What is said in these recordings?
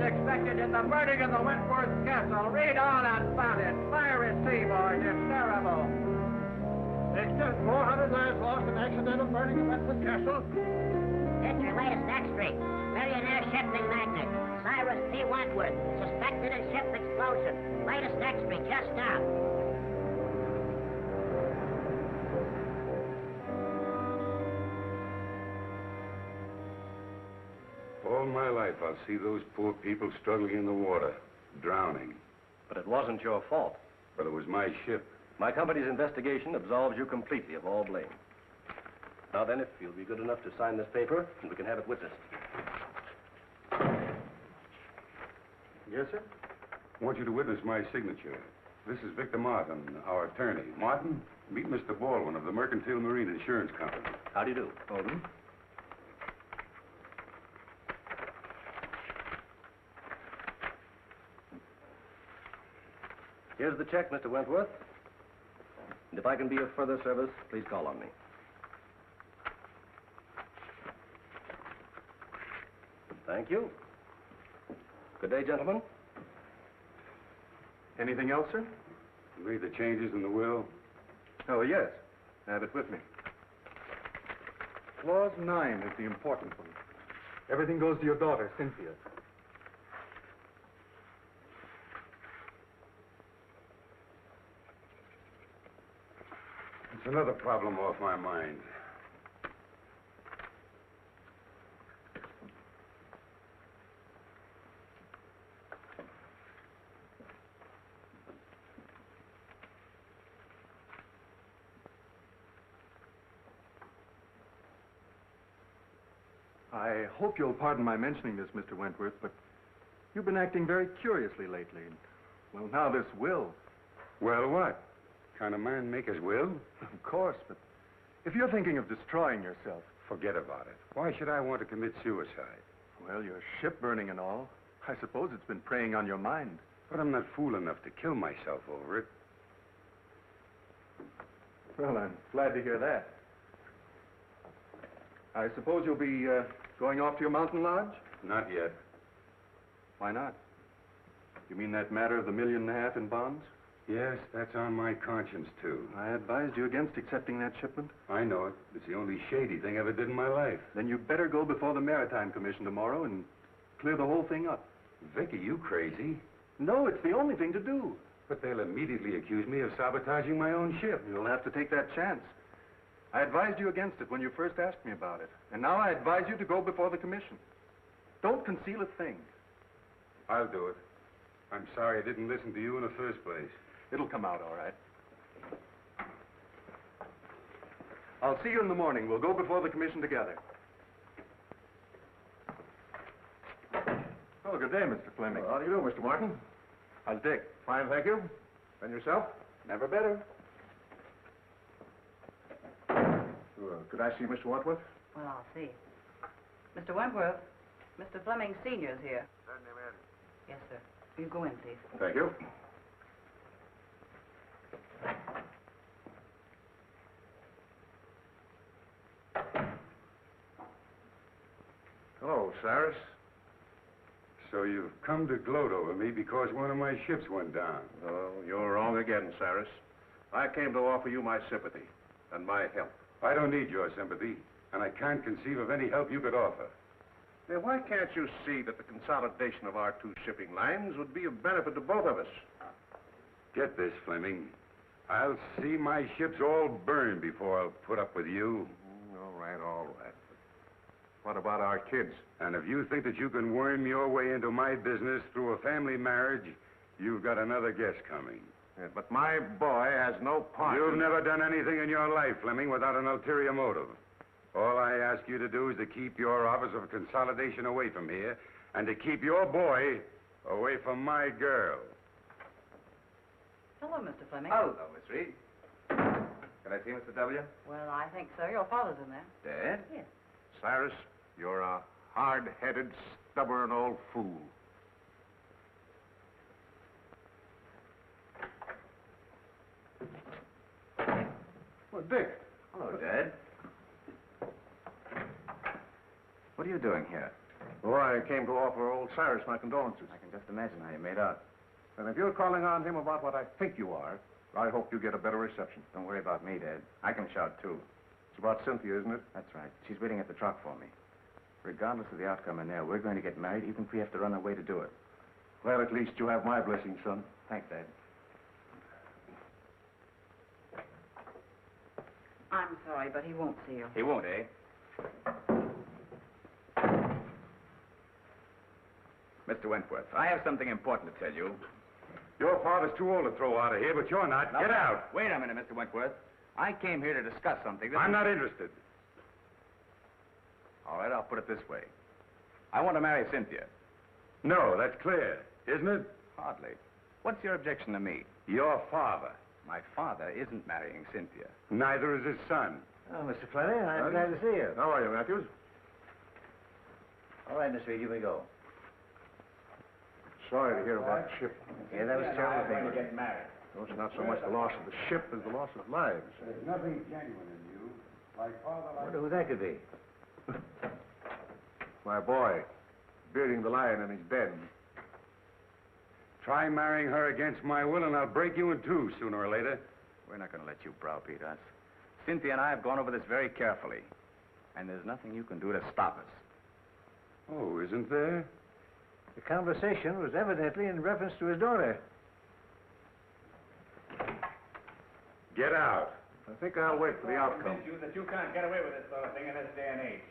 unexpected in the burning of the Wentworth Castle. Read on about it. Fire at sea, boys. It's terrible. Victor, 400 lives lost in accidental burning of Wentworth Castle. It's your latest extra. Millionaire shipping magnate, Cyrus P. Wentworth, suspected in ship explosion. Latest extra, just now. All my life, I'll see those poor people struggling in the water, drowning. But it wasn't your fault. But it was my ship. My company's investigation absolves you completely of all blame. Now then, if you'll be good enough to sign this paper, we can have it witnessed. Yes, sir? I want you to witness my signature. This is Victor Martin, our attorney. Martin, meet Mr. Baldwin of the Mercantile Marine Insurance Company. How do you do? Baldwin. Here's the check, Mr. Wentworth. And if I can be of further service, please call on me. Thank you. Good day, gentlemen. Anything else, sir? You made the changes in the will? Oh, yes. I have it with me. Clause 9 is the important one. Everything goes to your daughter, Cynthia. It's another problem off my mind. I hope you'll pardon my mentioning this, Mr. Wentworth, but you've been acting very curiously lately. Well, now this will. Well, what? Kind of man make his will? Of course, but if you're thinking of destroying yourself... Forget about it. Why should I want to commit suicide? Well, your ship burning and all. I suppose it's been preying on your mind. But I'm not fool enough to kill myself over it. Well, I'm glad to hear that. I suppose you'll be going off to your mountain lodge? Not yet. Why not? You mean that matter of the $1.5 million in bonds? Yes, that's on my conscience, too. I advised you against accepting that shipment. I know it. It's the only shady thing I ever did in my life. Then you'd better go before the Maritime Commission tomorrow and clear the whole thing up. Vicky, you crazy? No, it's the only thing to do. But they'll immediately accuse me of sabotaging my own ship. You'll have to take that chance. I advised you against it when you first asked me about it. And now I advise you to go before the commission. Don't conceal a thing. I'll do it. I'm sorry I didn't listen to you in the first place. It'll come out all right. I'll see you in the morning. We'll go before the commission together. Oh, good day, Mr. Fleming. Well, how do you do, Mr. Martin? How's Dick? Fine, thank you. And yourself? Never better. Could I see Mr. Wentworth? Well, I'll see. Mr. Wentworth, Mr. Fleming Sr.'s here. Send him in. Yes, sir. You go in, please. Thank you. Hello, Cyrus. So you've come to gloat over me because one of my ships went down. Oh, you're wrong again, Cyrus. I came to offer you my sympathy and my help. I don't need your sympathy, and I can't conceive of any help you could offer. Now, why can't you see that the consolidation of our two shipping lines would be of benefit to both of us? Get this, Fleming. I'll see my ships all burned before I'll put up with you. All right, all right. What about our kids? And if you think that you can worm your way into my business through a family marriage, you've got another guess coming. Yeah, but my boy has no part. You've never done anything in your life, Fleming, without an ulterior motive. All I ask you to do is to keep your office of consolidation away from here, and to keep your boy away from my girl. Hello, Mr. Fleming. Hello, Miss Reed. Can I see Mr. W? Well, I think so. Your father's in there. Dad? Yes. Cyrus, you're a hard-headed, stubborn old fool. Well, Dick. Hello, Dad. What are you doing here? Oh, I came to offer old Cyrus my condolences. I can just imagine how you made out. And if you're calling on him about what I think you are, I hope you get a better reception. Don't worry about me, Dad. I can shout, too. It's about Cynthia, isn't it? That's right. She's waiting at the truck for me. Regardless of the outcome in there, we're going to get married even if we have to run away to do it. Well, at least you have my blessing, son. Thanks, Dad. I'm sorry, but he won't see you. He won't, eh? Mr. Wentworth, I have something important to tell you. Your father's too old to throw out of here, but you're not. Get out. Wait a minute, Mr. Wentworth. I came here to discuss something. I'm not interested. All right, I'll put it this way. I want to marry Cynthia. No, that's clear, isn't it? Hardly. What's your objection to me? Your father. My father isn't marrying Cynthia. Neither is his son. Oh, Mr. Fleming, I'm glad to see you. How are you, Matthews? All right, Miss Reed, here we go. Sorry to hear about the ship. Yeah, that was terrible thing. get married. No, it's not so much the loss of the ship as the loss of lives. There's nothing genuine in you. Like father, I wonder who that could be. My boy, bearding the lion in his den. Try marrying her against my will, and I'll break you in two sooner or later. We're not going to let you browbeat us. Cynthia and I have gone over this very carefully. And there's nothing you can do to stop us. Oh, isn't there? The conversation was evidently in reference to his daughter. Get out. I think I'll wait for the outcome. You that you can't get away with this sort of thing in this day and age.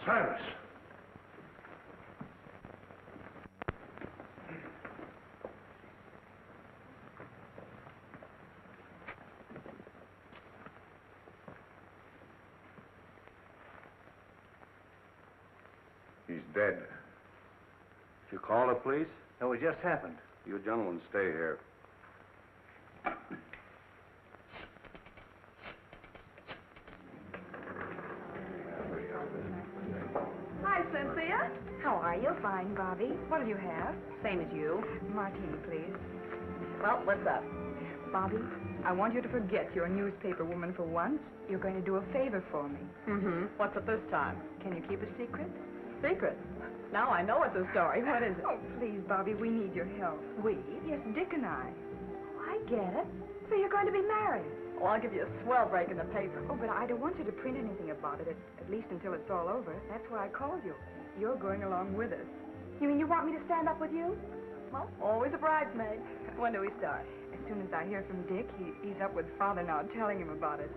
Cyrus. He's dead. Did you call the police? No, it just happened. You gentlemen stay here. Hi, Cynthia. How are you? Fine, Bobby. What'll you have? Same as you. Martini, please. Well, what's up? Bobby, I want you to forget your newspaper woman for once. You're going to do a favor for me. Mm-hmm. What's it this time? Can you keep a secret? Secret. Now I know it's a story. What is it? Oh, please, Bobby, we need your help. We? Yes, Dick and I. Oh, I get it. So you're going to be married. Well, I'll give you a swell break in the paper. Oh, but I don't want you to print anything about it, at least until it's all over. That's why I called you. You're going along with us. You mean you want me to stand up with you? Well, always a bridesmaid. When do we start? As soon as I hear from Dick, he's up with Father now, telling him about it.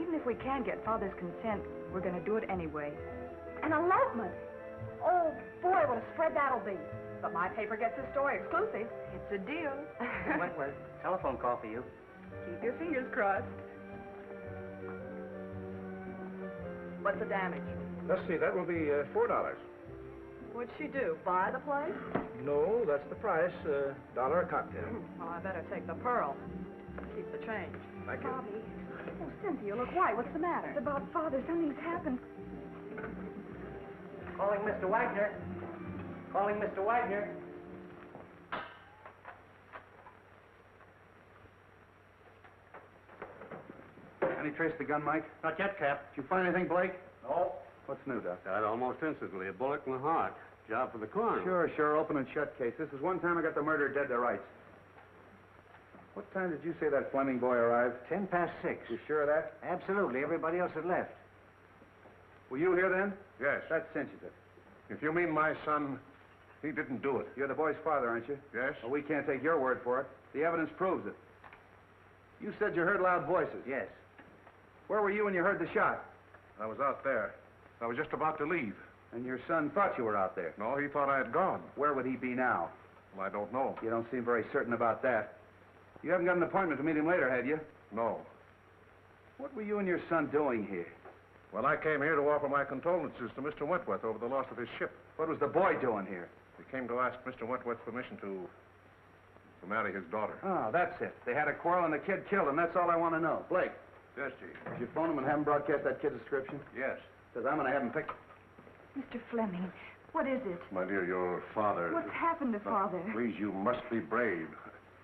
Even if we can't get Father's consent, we're going to do it anyway. An elopement. Oh, boy, what a spread that'll be. But my paper gets the story exclusive. It's a deal. Wentworth, telephone call for you. Keep your fingers crossed. What's the damage? Let's see, that will be $4. What'd she do? Buy the place? No, that's the price. $1 a cocktail. Well, I better take the pearl. Keep the change. Thank you. Bobby. Oh, Cynthia, look, why? What's the matter? It's about Father. Something's happened. Calling Mr. Wagner. Calling Mr. Wagner. Any trace of the gun, Mike? Not yet, Cap. Did you find anything, Blake? No. What's new, Doc? Died almost instantly. A bullet in the heart. Job for the coroner. Sure. Open and shut case. This is one time I got the murderer dead to rights. What time did you say that Fleming boy arrived? 6:10. You sure of that? Absolutely. Everybody else had left. Were you here then? Yes. That cinches it. If you mean my son, he didn't do it. You're the boy's father, aren't you? Yes? Well, we can't take your word for it. The evidence proves it. You said you heard loud voices. Yes. Where were you when you heard the shot? I was out there. I was just about to leave. And your son thought you were out there. No, he thought I had gone. Where would he be now? Well, I don't know. You don't seem very certain about that. You haven't got an appointment to meet him later, have you? No. What were you and your son doing here? Well, I came here to offer my condolences to Mr. Wentworth over the loss of his ship. What was the boy doing here? He came to ask Mr. Wentworth's permission to marry his daughter. Oh, that's it. They had a quarrel and the kid killed him. That's all I want to know. Blake, Yes, Chief. did you phone him and have him broadcast that kid's description? Yes. Because I'm going to have him picked. Mr. Fleming, what is it? My dear, your father... What's happened to Father? Please, you must be brave.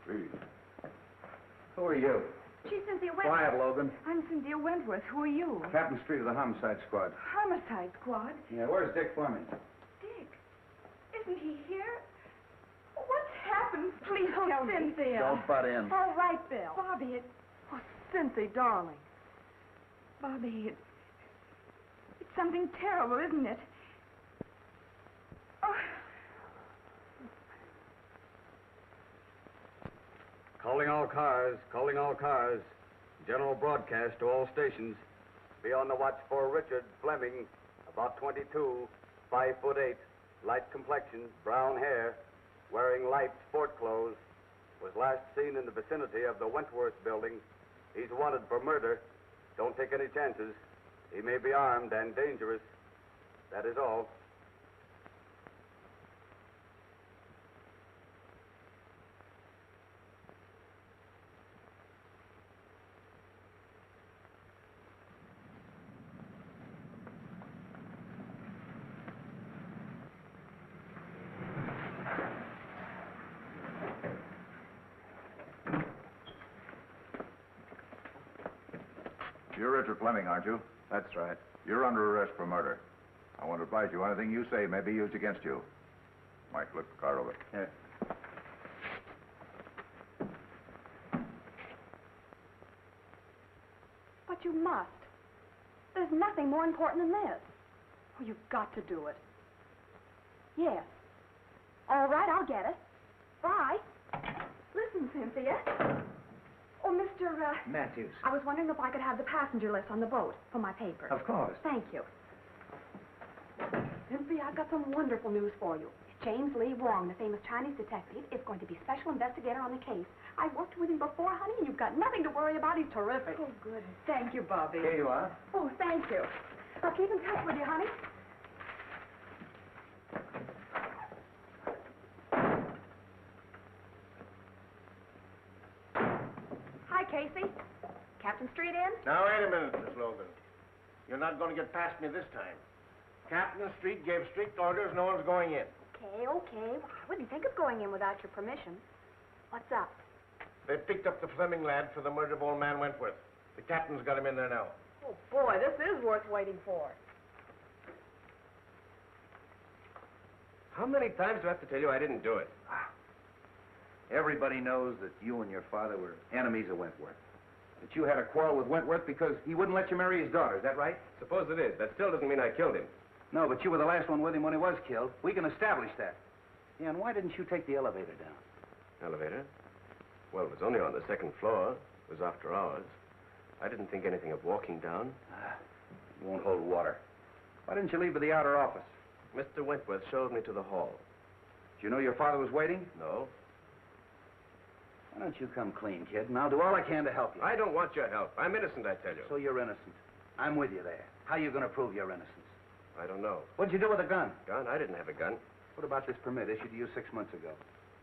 Please. Who are you? She's Cynthia Wentworth. Quiet, Logan. I'm Cynthia Wentworth. Who are you? Captain Street of the Homicide Squad. Homicide Squad? Yeah, where's Dick Fleming? Dick? Isn't he here? What's happened? Please tell me. Cynthia. Don't butt in. All right, Bill. Bobby, Oh, Cynthia, darling. Bobby, it's something terrible, isn't it? Oh. Calling all cars. General broadcast to all stations. Be on the watch for Richard Fleming, about 22, 5'8", light complexion, brown hair, wearing light sport clothes. Was last seen in the vicinity of the Wentworth building. He's wanted for murder. Don't take any chances. He may be armed and dangerous. That is all. You're Richard Fleming, aren't you? That's right. You're under arrest for murder. I want to advise you anything you say may be used against you. Mike, look the car over. Yeah. But you must. There's nothing more important than this. Oh, you've got to do it. Yes. All right, I'll get it. Bye. Listen, Cynthia. Oh, Mr. Matthews. I was wondering if I could have the passenger list on the boat for my paper. Of course. Thank you. Cynthia, I've got some wonderful news for you. James Lee Wong, the famous Chinese detective, is going to be special investigator on the case. I worked with him before, honey, and you've got nothing to worry about. He's terrific. Oh, good. Thank you, Bobby. Here you are. Oh, thank you. I'll keep in touch with you, honey. Hi, Casey. Captain Street in? Now, wait a minute, Miss Logan. You're not going to get past me this time. Captain Street gave strict orders, no one's going in. Okay. Well, I wouldn't think of going in without your permission. What's up? They picked up the Fleming lad for the murder of old man Wentworth. The captain's got him in there now. Oh, boy, this is worth waiting for. How many times do I have to tell you I didn't do it? Everybody knows that you and your father were enemies of Wentworth. That you had a quarrel with Wentworth because he wouldn't let you marry his daughter. Is that right? Suppose it is. That still doesn't mean I killed him. No, but you were the last one with him when he was killed. We can establish that. Yeah, and why didn't you take the elevator down? Elevator? Well, it was only on the second floor. It was after hours. I didn't think anything of walking down. It won't hold water. Why didn't you leave for the outer office? Mr. Wentworth showed me to the hall. Did you know your father was waiting? No. Why don't you come clean, kid, and I'll do all I can to help you. I don't want your help. I'm innocent, I tell you. So you're innocent. I'm with you there. How are you going to prove your innocence? I don't know. What'd you do with the gun? Gun? I didn't have a gun. What about this permit issued to you 6 months ago?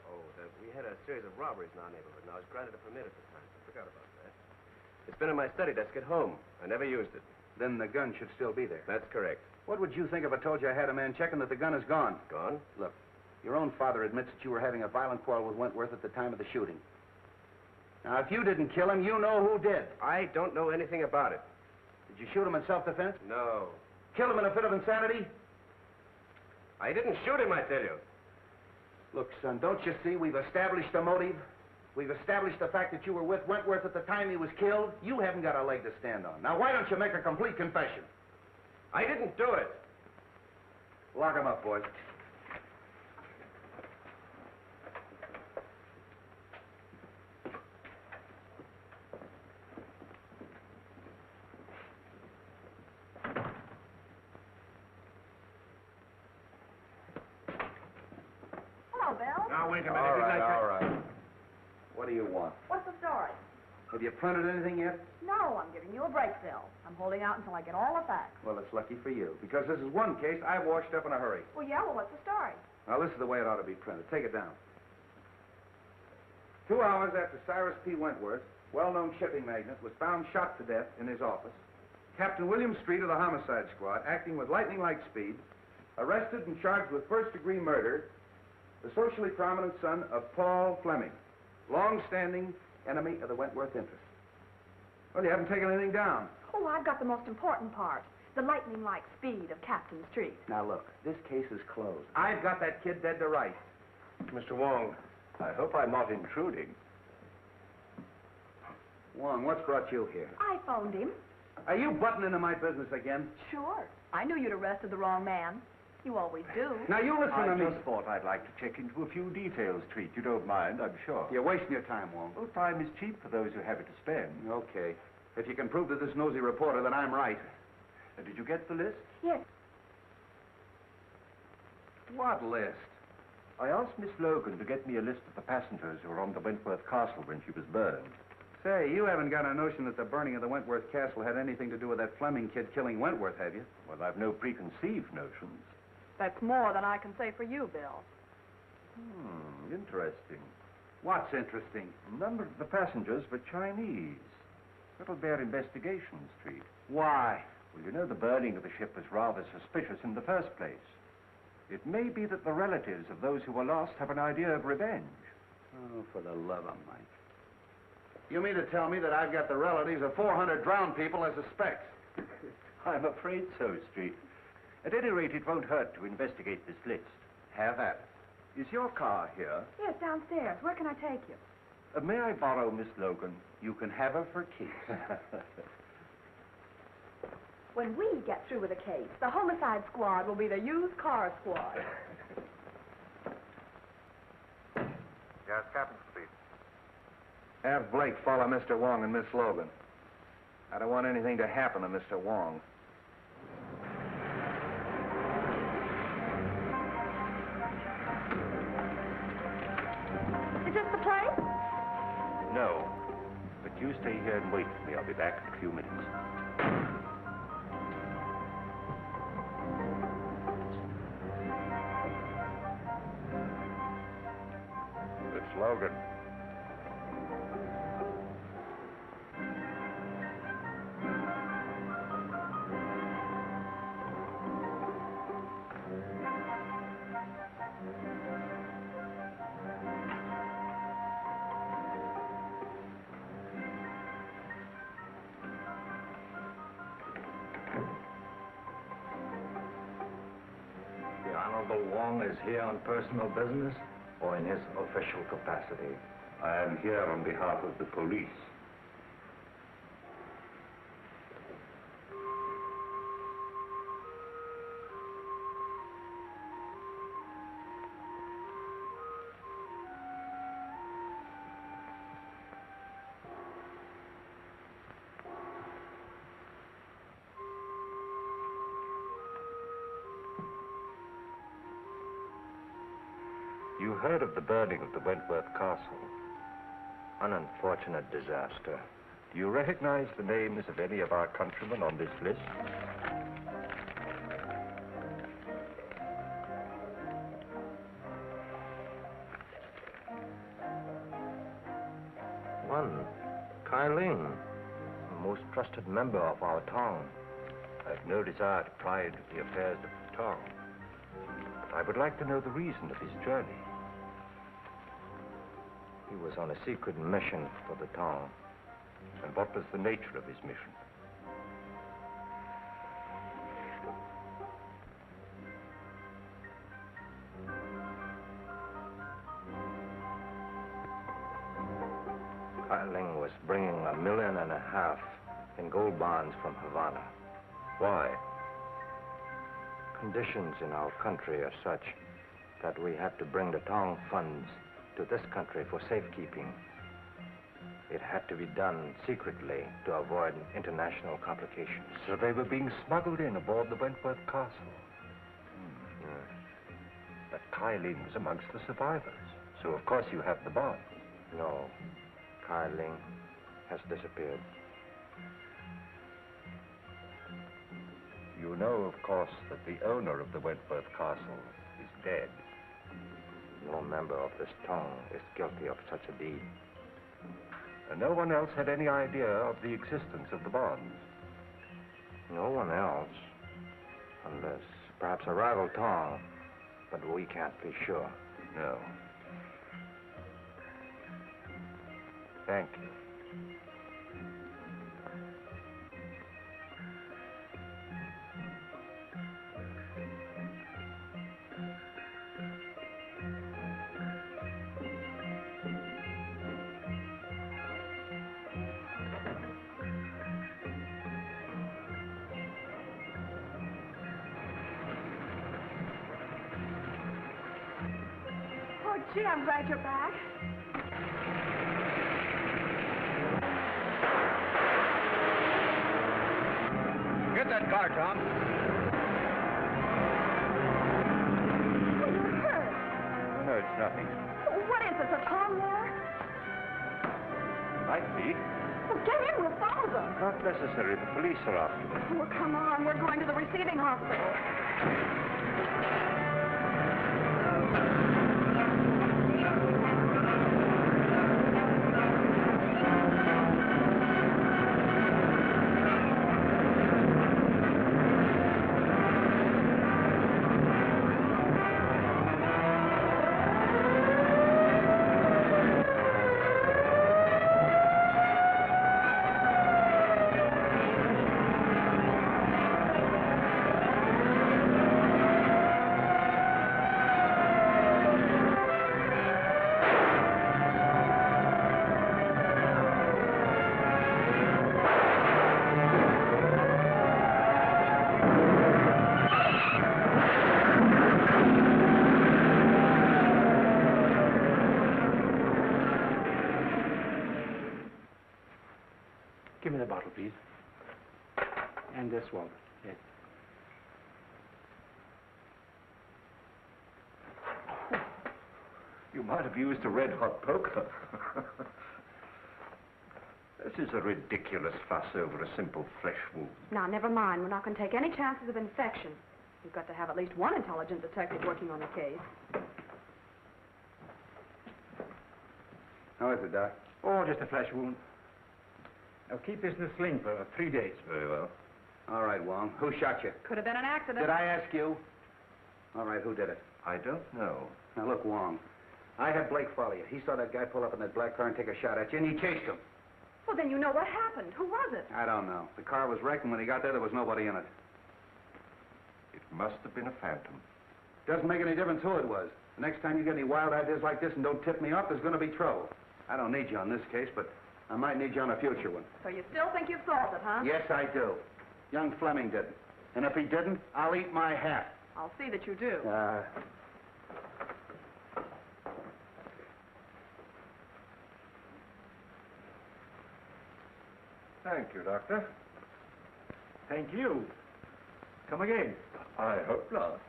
Oh, we had a series of robberies in our neighborhood, and I was granted a permit at the time. I forgot about that. It's been in my study desk at home. I never used it. Then the gun should still be there. That's correct. What would you think if I told you I had a man checking that the gun is gone? Gone? Look, your own father admits that you were having a violent quarrel with Wentworth at the time of the shooting. Now, if you didn't kill him, you know who did. I don't know anything about it. Did you shoot him in self-defense? No. Kill him in a fit of insanity? I didn't shoot him, I tell you. Look, son, don't you see we've established a motive? We've established the fact that you were with Wentworth at the time he was killed. You haven't got a leg to stand on. Now, why don't you make a complete confession? I didn't do it. Lock him up, boys. Hello, Bill. Now, wait a minute. All Didn't I tell- right, all right. What do you want? What's the story? Have you printed anything yet? No, I'm giving you a break, Bill. I'm holding out until I get all the facts. Well, it's lucky for you, because this is one case I washed up in a hurry. Well, yeah, what's the story? Now, this is the way it ought to be printed. Take it down. 2 hours after Cyrus P. Wentworth, well-known shipping magnate, was found shot to death in his office, Captain William Street of the Homicide Squad, acting with lightning-like speed, arrested and charged with first-degree murder the socially prominent son of Paul Fleming, long-standing enemy of the Wentworth interest. Well, you haven't taken anything down. Oh, I've got the most important part. The lightning-like speed of Captain Street. Now, look, this case is closed. I've got that kid dead to rights. Mr. Wong, I hope I'm not intruding. Wong, what's brought you here? I phoned him. Are you butting into my business again? Sure. I knew you'd arrested the wrong man. You always do. Now, you listen to me. I just thought I'd like to check into a few details, Treat. You don't mind, I'm sure. You're wasting your time, Wong. Well, time is cheap for those who have it to spend. Okay. If you can prove to this nosy reporter that I'm right. Did you get the list? Yes. What list? I asked Miss Logan to get me a list of the passengers who were on the Wentworth Castle when she was burned. Say, you haven't got a notion that the burning of the Wentworth Castle had anything to do with that Fleming kid killing Wentworth, have you? Well, I've no preconceived notions. That's more than I can say for you, Bill. Interesting. What's interesting? A number of the passengers were Chinese. That'll bear investigation, Street. Why? Well, you know the burning of the ship was rather suspicious in the first place. It may be that the relatives of those who were lost have an idea of revenge. Oh, for the love of Mike. You mean to tell me that I've got the relatives of 400 drowned people as suspects? I'm afraid so, Street. At any rate, it won't hurt to investigate this list. Have at it. Is your car here? Yes, downstairs. Where can I take you? May I borrow Miss Logan? You can have her for keeps. When we get through with the case, the homicide squad will be the used car squad. Yes, Captain Street. Have Blake follow Mr. Wong and Miss Logan. I don't want anything to happen to Mr. Wong. Is this the place? No. But you stay here and wait for me. I'll be back in a few minutes. It's Logan. The Honorable Wong is here on personal business or in his official capacity? I am here on behalf of the police. You heard of the burning of the Wentworth Castle. An unfortunate disaster. Do you recognize the names of any of our countrymen on this list? One, Kai Ling, a most trusted member of our town. I've no desire to pry into the affairs of the town. But I would like to know the reason of his journey. He was on a secret mission for the town. And what was the nature of his mission? Kai Ling was bringing $1.5 million in gold bonds from Havana. Why? Conditions in our country are such that we had to bring the town funds to this country for safekeeping. It had to be done secretly to avoid international complications. So they were being smuggled in aboard the Wentworth Castle. Yes. But Kai Ling was amongst the survivors. So of course you have the bond. No. Kai Ling has disappeared. You know, of course, that the owner of the Wentworth Castle is dead. No member of this town is guilty of such a deed. And no one else had any idea of the existence of the bonds. No one else. Unless perhaps a rival town. But we can't be sure. No. Thank you. Oh, gee, I'm glad you're back. Get that car, Tom. Oh, you're hurt. No, it's nothing. What is this, a tongue war? Might be. Well, get in, we'll follow them. Not necessary. The police are after them. Oh, come on, we're going to the receiving hospital. Give me the bottle, please. And this, Walter. Yes. You might have used a red-hot poker. This is a ridiculous fuss over a simple flesh wound. Now, never mind. We're not going to take any chances of infection. We've got to have at least one intelligent detective working on the case. How is it, Doc? Oh, just a flesh wound. Now, keep this in a sling for 3 days. Very well. All right, Wong. Who shot you? Could have been an accident. Did I ask you? All right, who did it? I don't know. Now, look, Wong. I had Blake follow you. He saw that guy pull up in that black car and take a shot at you, and he chased him. Well, then you know what happened. Who was it? I don't know. The car was wrecked, and when he got there was nobody in it. It must have been a phantom. Doesn't make any difference who it was. The next time you get any wild ideas like this and don't tip me off, there's going to be trouble. I don't need you on this case, but I might need you on a future one. So you still think you've solved it, huh? Yes, I do. Young Fleming didn't. And if he didn't, I'll eat my hat. I'll see that you do. Thank you, Doctor. Thank you. Come again. I hope not.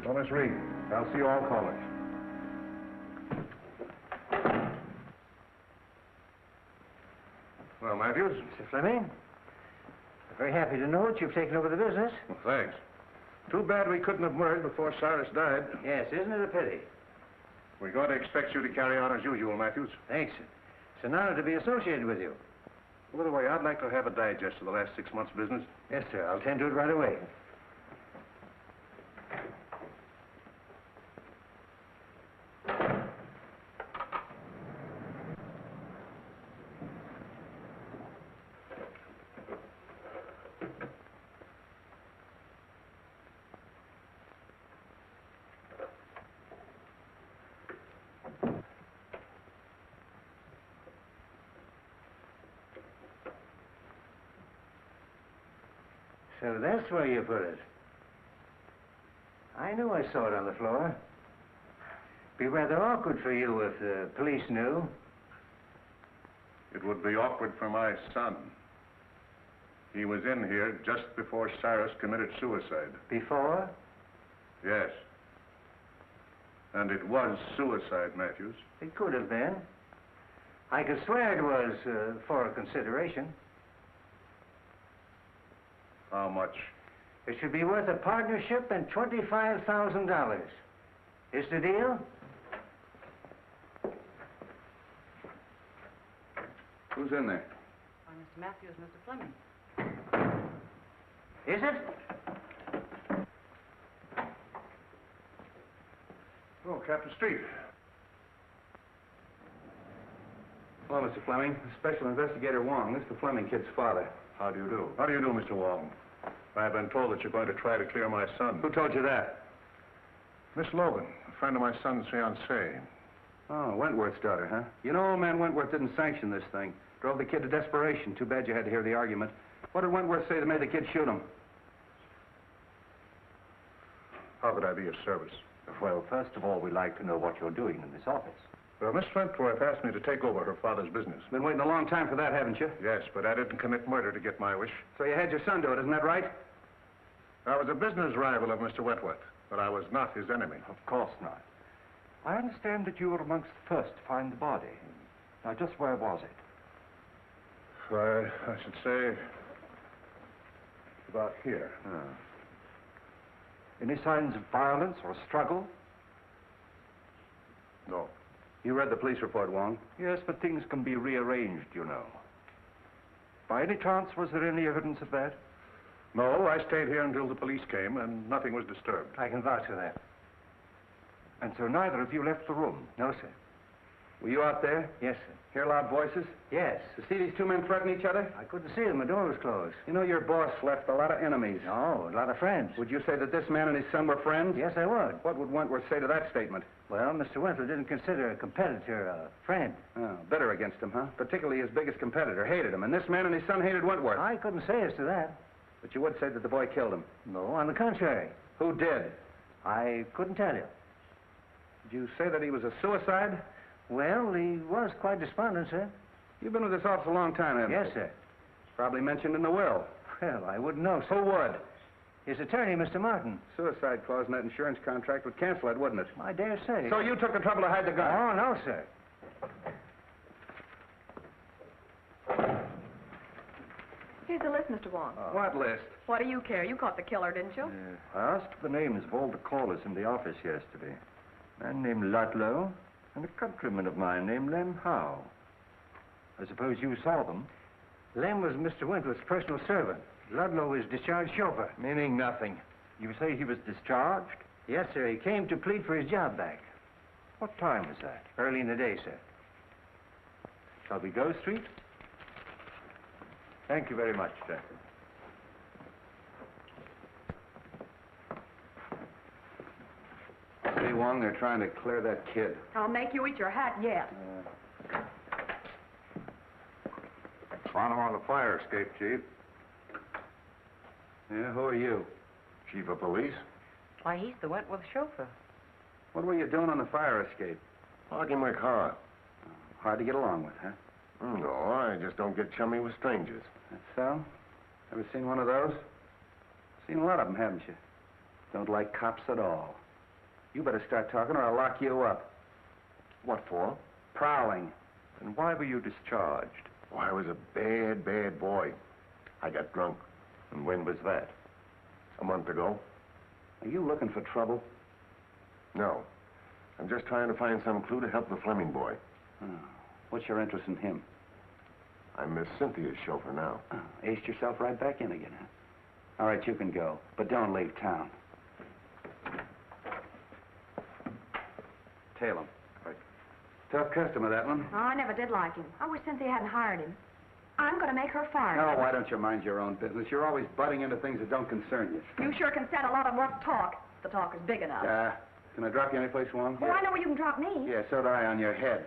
Well, Miss Reed, I'll see all callers. Well, Matthews? Mr. Fleming, I'm very happy to know that you've taken over the business. Well, thanks. Too bad we couldn't have merged before Cyrus died. Yes, isn't it a pity? We're going to expect you to carry on as usual, Matthews. Thanks. It's an honor to be associated with you. By the way, I'd like to have a digest of the last 6 months' business. Yes, sir. I'll tend to it right away. So that's where you put it. I knew I saw it on the floor. Be rather awkward for you if the police knew. It would be awkward for my son. He was in here just before Cyrus committed suicide. Before? Yes. And it was suicide, Matthews. It could have been. I could swear it was for a consideration. How much? It should be worth a partnership and $25,000. Is the deal? Who's in there? Mr. Matthews, Mr. Fleming. Is it? Oh, Captain Street. Hello, Mr. Fleming. Special Investigator Wong. This is the Fleming kid's father. How do you do? How do you do, Mr. Wong? I've been told that you're going to try to clear my son. Who told you that? Miss Logan, a friend of my son's fiancée. Oh, Wentworth's daughter, huh? You know, old man Wentworth didn't sanction this thing. Drove the kid to desperation. Too bad you had to hear the argument. What did Wentworth say that made the kid shoot him? How could I be of service? Well, first of all, we'd like to know what you're doing in this office. Well, Miss Wentworth asked me to take over her father's business. Been waiting a long time for that, haven't you? Yes, but I didn't commit murder to get my wish. So you had your son do it, isn't that right? I was a business rival of Mr. Wentworth, but I was not his enemy. Of course not. I understand that you were amongst the first to find the body. Now, just where was it? I should say about here. Any signs of violence or struggle? No. You read the police report, Wong? Yes, but things can be rearranged, you know. By any chance, was there any evidence of that? No, I stayed here until the police came, and nothing was disturbed. I can vouch for that. And so neither of you left the room? No, sir. Were you out there? Yes, sir. Hear loud voices? Yes. To see these two men threaten each other? I couldn't see them. The door was closed. You know, your boss left a lot of enemies. No, a lot of friends. Would you say that this man and his son were friends? Yes, I would. What would Wentworth say to that statement? Well, Mr. Wentworth didn't consider a competitor a friend. Oh, bitter against him, huh? Particularly his biggest competitor. Hated him. And this man and his son hated Wentworth. I couldn't say as to that. But you would say that the boy killed him. No, on the contrary. Who did? I couldn't tell you. Did you say that he was a suicide? Well, he was quite despondent, sir. You've been with this office a long time, haven't you? Yes, sir. Probably mentioned in the will. Well, I wouldn't know, sir. Who would? His attorney, Mr. Martin. Suicide clause in that insurance contract would cancel it, wouldn't it? I dare say. So you took the trouble to hide the gun? Oh, no, sir. Here's the list, Mr. Wong. What list? What do you care? You caught the killer, didn't you? I asked for the names of all the callers in the office yesterday. A man named Ludlow and a countryman of mine named Lem Howe. I suppose you saw them? Lem was Mr. Wentworth's personal servant. Ludlow was discharged chauffeur. Meaning nothing. You say he was discharged? Yes, sir. He came to plead for his job back. What time was that? Early in the day, sir. Shall we go, Street? Thank you very much, sir. See, Wong, they're trying to clear that kid. I'll make you eat your hat yet. Found him on the fire escape, Chief. Yeah, who are you? Chief of police? Why, he's the Wentworth chauffeur. What were you doing on the fire escape? Parking my car. Hard to get along with, huh? No, I just don't get chummy with strangers. That's so? Ever seen one of those? Seen a lot of them, haven't you? Don't like cops at all. You better start talking or I'll lock you up. What for? Prowling. And why were you discharged? Oh, I was a bad, bad boy. I got drunk. And when was that? A month ago. Are you looking for trouble? No. I'm just trying to find some clue to help the Fleming boy. Oh. What's your interest in him? I'm Miss Cynthia's chauffeur now. Oh, aced yourself right back in again, huh? All right, you can go, but don't leave town. Tail him. Right. Tough customer, that one. Oh, I never did like him. I wish Cynthia hadn't hired him. I'm going to make her fire him. No, why don't you mind your own business? You're always butting into things that don't concern you. You sure can stand a lot of rough talk. The talk is big enough. Can I drop you anyplace, Wong? Oh, I know where you can drop me. Yeah, so do I on your head.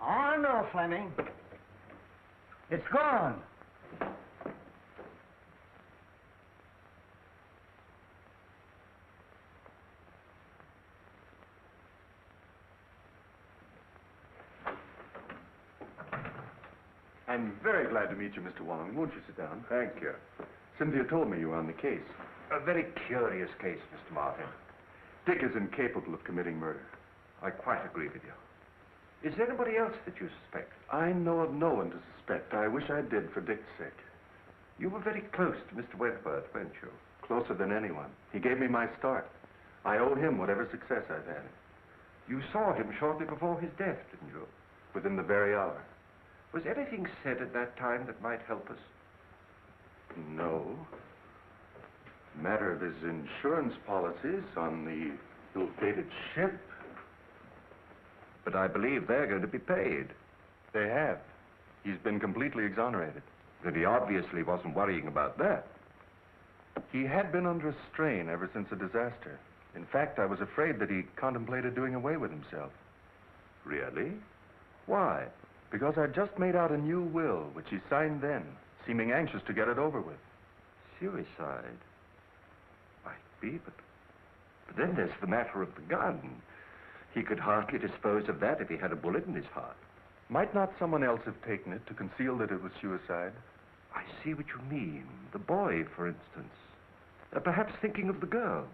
Oh, no, Fleming. It's gone. I'm very glad to meet you, Mr. Wong. Won't you sit down? Thank you. Cynthia told me you were on the case. A very curious case, Mr. Martin. Dick is incapable of committing murder. I quite agree with you. Is there anybody else that you suspect? I know of no one to suspect. I wish I did for Dick's sake. You were very close to Mr. Wentworth, weren't you? Closer than anyone. He gave me my start. I owe him whatever success I've had. You saw him shortly before his death, didn't you? Within the very hour. Was anything said at that time that might help us? No. Matter of his insurance policies on the ill-fated ship. But I believe they're going to be paid. They have. He's been completely exonerated. Then he obviously wasn't worrying about that. He had been under a strain ever since the disaster. In fact, I was afraid that he contemplated doing away with himself. Really? Why? Because I'd just made out a new will, which he signed then, seeming anxious to get it over with. Suicide? Might be, but then there's the matter of the gun. He could hardly dispose of that if he had a bullet in his heart. Might not someone else have taken it to conceal that it was suicide? I see what you mean. The boy, for instance. Perhaps thinking of the girl.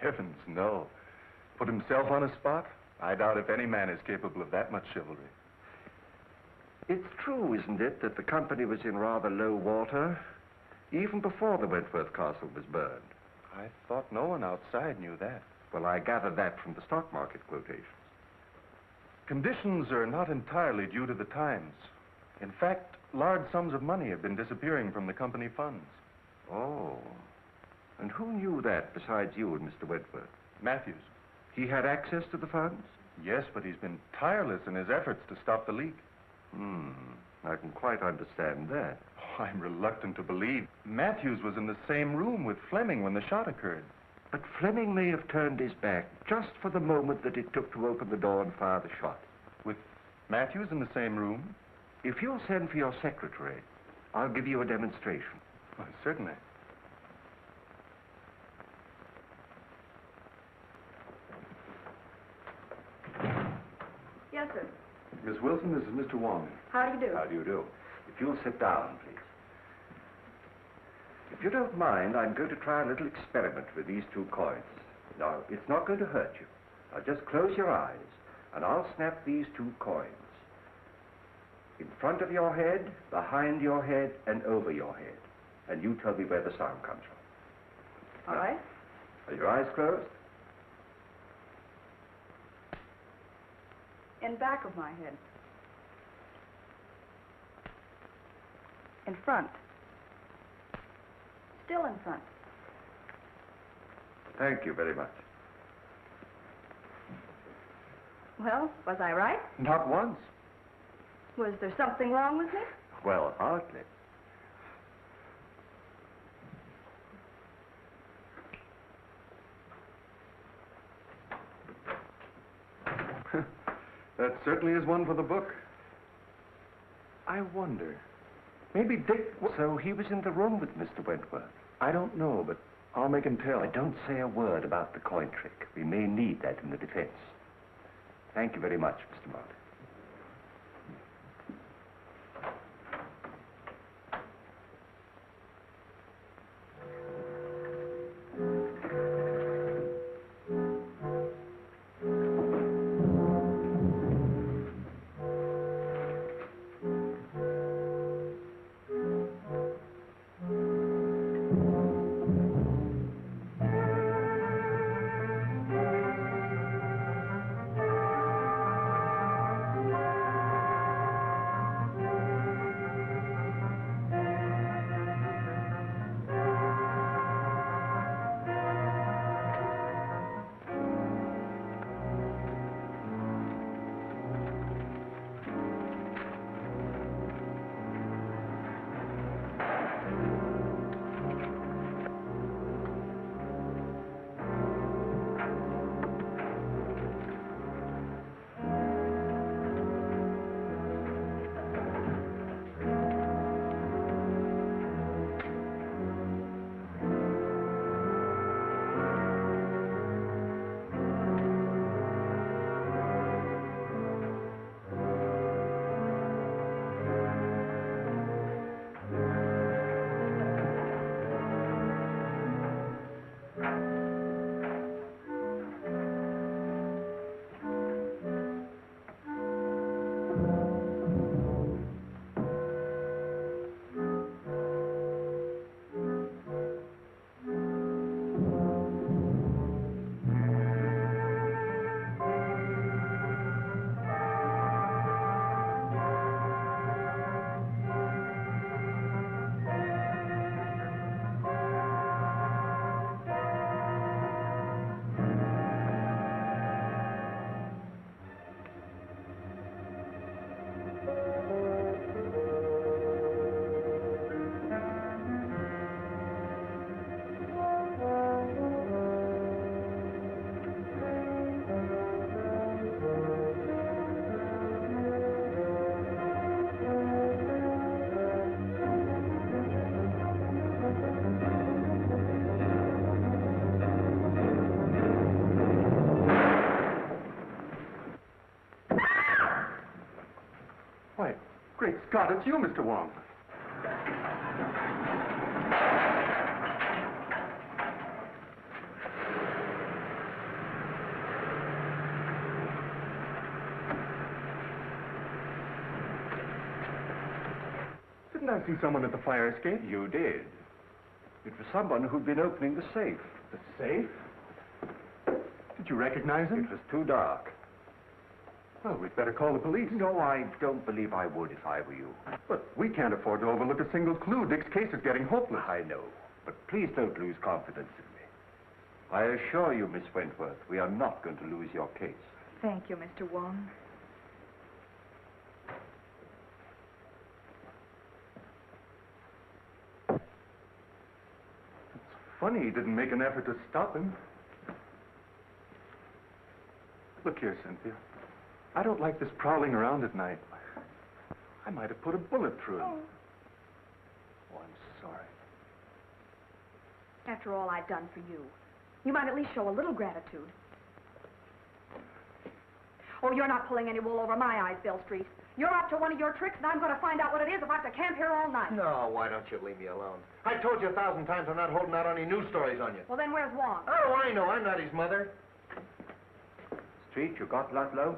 Heavens, no. Put himself on a spot? I doubt if any man is capable of that much chivalry. It's true, isn't it, that the company was in rather low water, even before the Wentworth Castle was burned? I thought no one outside knew that. Well, I gathered that from the stock market quotations. Conditions are not entirely due to the times. In fact, large sums of money have been disappearing from the company funds. Oh. And who knew that besides you and Mr. Wentworth? Matthews. He had access to the funds? Yes, but he's been tireless in his efforts to stop the leak. I can quite understand that. Oh, I'm reluctant to believe. Matthews was in the same room with Fleming when the shot occurred. But Fleming may have turned his back just for the moment that it took to open the door and fire the shot. With Matthews in the same room? If you'll send for your secretary, I'll give you a demonstration. Oh, certainly. Yes, sir. Miss Wilson, this is Mr. Wong. How do you do? How do you do? If you'll sit down, please. If you don't mind, I'm going to try a little experiment with these two coins. Now, it's not going to hurt you. Now, just close your eyes, and I'll snap these two coins. In front of your head, behind your head, and over your head. And you tell me where the sound comes from. All right. Are your eyes closed? In back of my head. In front. Still in front. Thank you very much. Well, was I right? Not once. Was there something wrong with me? Well, hardly. That certainly is one for the book. I wonder. Maybe Dick... So he was in the room with Mr. Wentworth? I don't know, but I'll make him tell. But don't say a word about the coin trick. We may need that in the defense. Thank you very much, Mr. Martin. Scott, it's you, Mr. Wong. Didn't I see someone at the fire escape? You did. It was someone who'd been opening the safe. The safe? Did you recognize him? It was too dark. Well, we'd better call the police. No, I don't believe I would if I were you. But we can't afford to overlook a single clue. Dick's case is getting hopeless. I know, but please don't lose confidence in me. I assure you, Miss Wentworth, we are not going to lose your case. Thank you, Mr. Wong. Funny he didn't make an effort to stop him. Look here, Cynthia. I don't like this prowling around at night. I might have put a bullet through him. Oh, I'm sorry. After all I've done for you, you might at least show a little gratitude. Oh, you're not pulling any wool over my eyes, Bill Street. You're up to one of your tricks, and I'm going to find out what it is if I have to camp here all night. No, why don't you leave me alone? I told you 1,000 times I'm not holding out any news stories on you. Well, then where's Wong? Oh, I know. I'm not his mother. Street, you got Ludlow?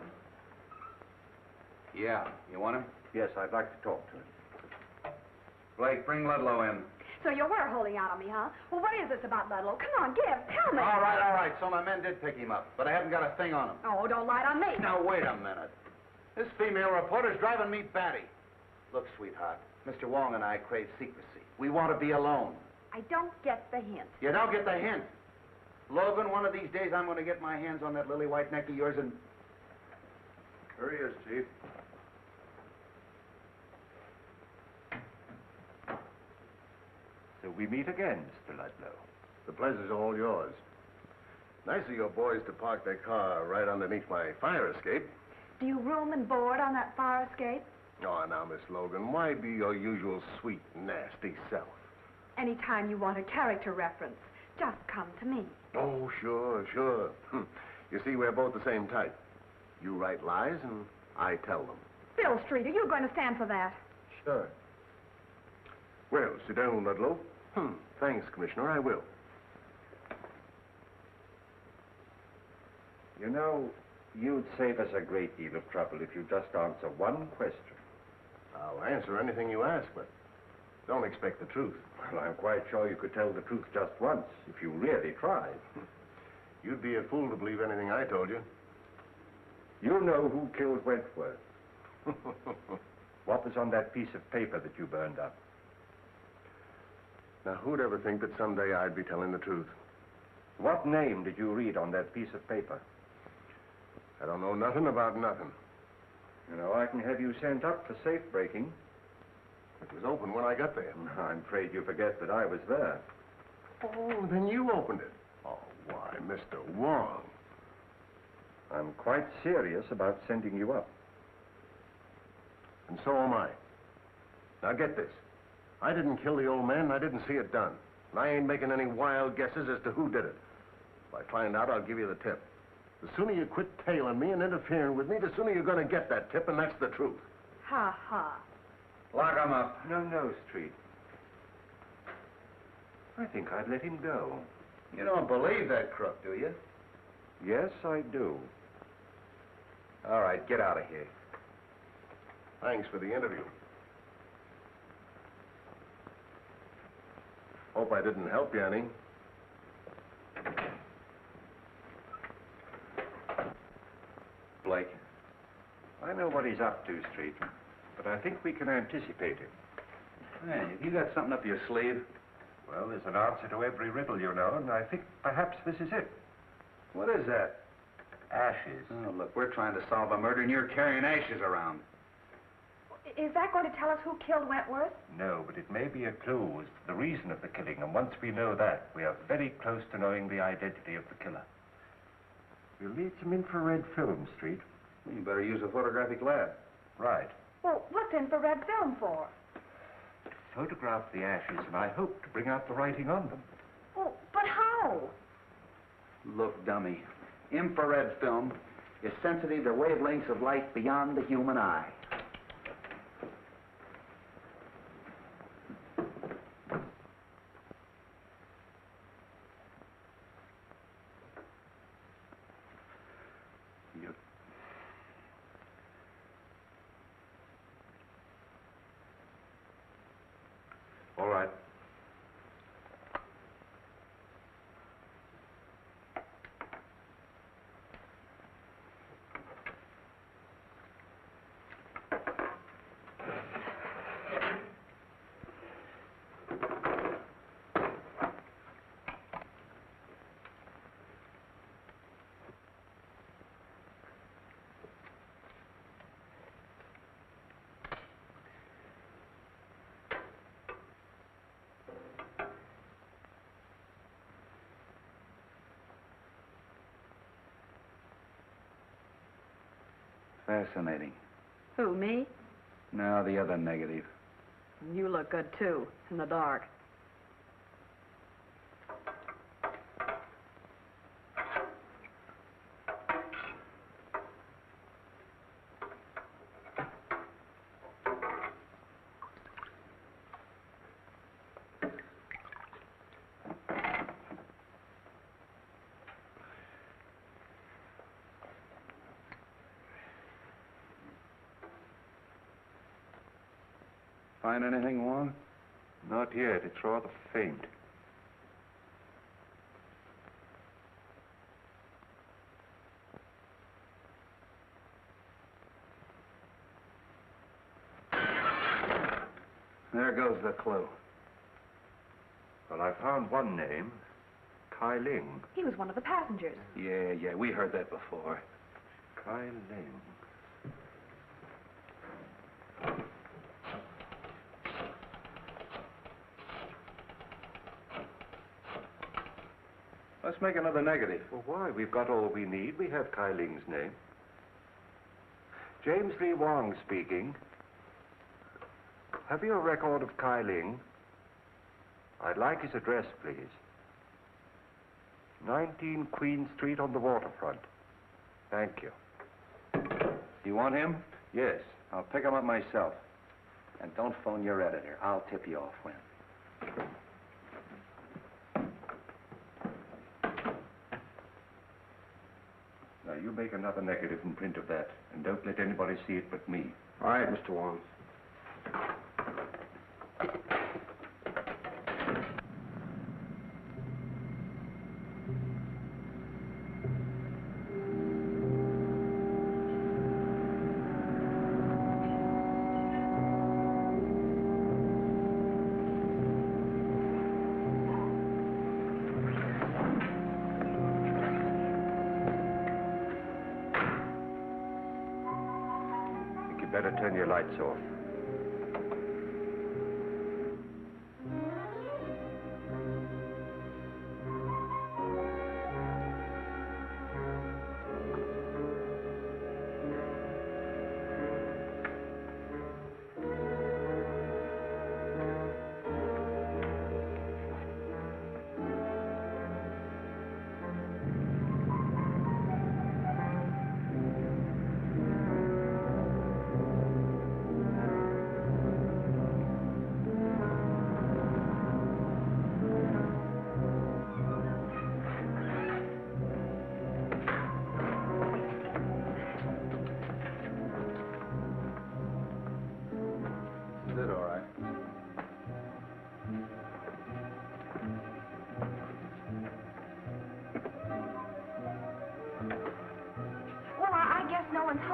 Yeah. You want him? Yes, I'd like to talk to him. Blake, bring Ludlow in. So you were holding out on me, huh? Well, what is this about Ludlow? Come on, tell me. All right. So my men did pick him up, but I haven't got a thing on him. Oh, don't lie on me. Now, wait a minute. This female reporter's driving me batty. Look, sweetheart, Mr. Wong and I crave secrecy. We want to be alone. I don't get the hint. You don't get the hint. Logan, one of these days I'm going to get my hands on that lily white neck of yours and... Here he is, Chief. So we meet again, Mr. Ludlow. The pleasure's all yours. Nice of your boys to park their car right underneath my fire escape. Do you room and board on that fire escape? Oh, now, Miss Logan, why be your usual sweet, nasty self? Anytime you want a character reference, just come to me. Oh, sure. You see, we're both the same type. You write lies, and I tell them. Bill Street, are you going to stand for that? Sure. Well, sit down, Ludlow. Thanks, Commissioner, I will. You know, you'd save us a great deal of trouble if you just answer one question. I'll answer anything you ask, but don't expect the truth. Well, I'm quite sure you could tell the truth just once, if you really tried. You'd be a fool to believe anything I told you. You know who killed Wentworth. What was on that piece of paper that you burned up? Now, who'd ever think that someday I'd be telling the truth? What name did you read on that piece of paper? I don't know nothing about nothing. You know, I can have you sent up for safe breaking. It was open when I got there. I'm afraid you forget that I was there. Oh, then you opened it. Oh, why, Mr. Wong. I'm quite serious about sending you up. And so am I. Now, get this. I didn't kill the old man, and I didn't see it done. And I ain't making any wild guesses as to who did it. If I find out, I'll give you the tip. The sooner you quit tailing me and interfering with me, the sooner you're going to get that tip, and that's the truth. Ha, ha. Lock him up. No, Street. I think I'd let him go. You don't believe that crook, do you? Yes, I do. All right, get out of here. Thanks for the interview. Hope I didn't help you any. Blake, I know what he's up to, Street, but I think we can anticipate him. Hey, have you got something up your sleeve? Well, there's an answer to every riddle, you know, and I think perhaps this is it. What is that? Ashes. Oh, look, we're trying to solve a murder, and you're carrying ashes around. Is that going to tell us who killed Wentworth? No, but it may be a clue as to the reason of the killing, and once we know that, we are very close to knowing the identity of the killer. We'll need some infrared film, Street. You better use a photographic lab. Right. Well, what's infrared film for? Photograph the ashes, and I hope to bring out the writing on them. Oh, but how? Look, dummy, infrared film is sensitive to wavelengths of light beyond the human eye. All right. Fascinating. Who, me? No, the other negative. You look good, too, in the dark. Find anything, Wong? Not yet. It's rather faint. There goes the clue. Well, I found one name. Kai Ling. He was one of the passengers. Yeah, we heard that before. Kai Ling. Let's make another negative. Well, why? We've got all we need. We have Kai Ling's name. James Lee Wong speaking. Have you a record of Kai Ling? I'd like his address, please. 19 Queen Street on the waterfront. Thank you. You want him? Yes. I'll pick him up myself. And don't phone your editor. I'll tip you off when. Now, you make another negative and print of that, and don't let anybody see it but me. All right, Mr. Wong. Better turn your lights off.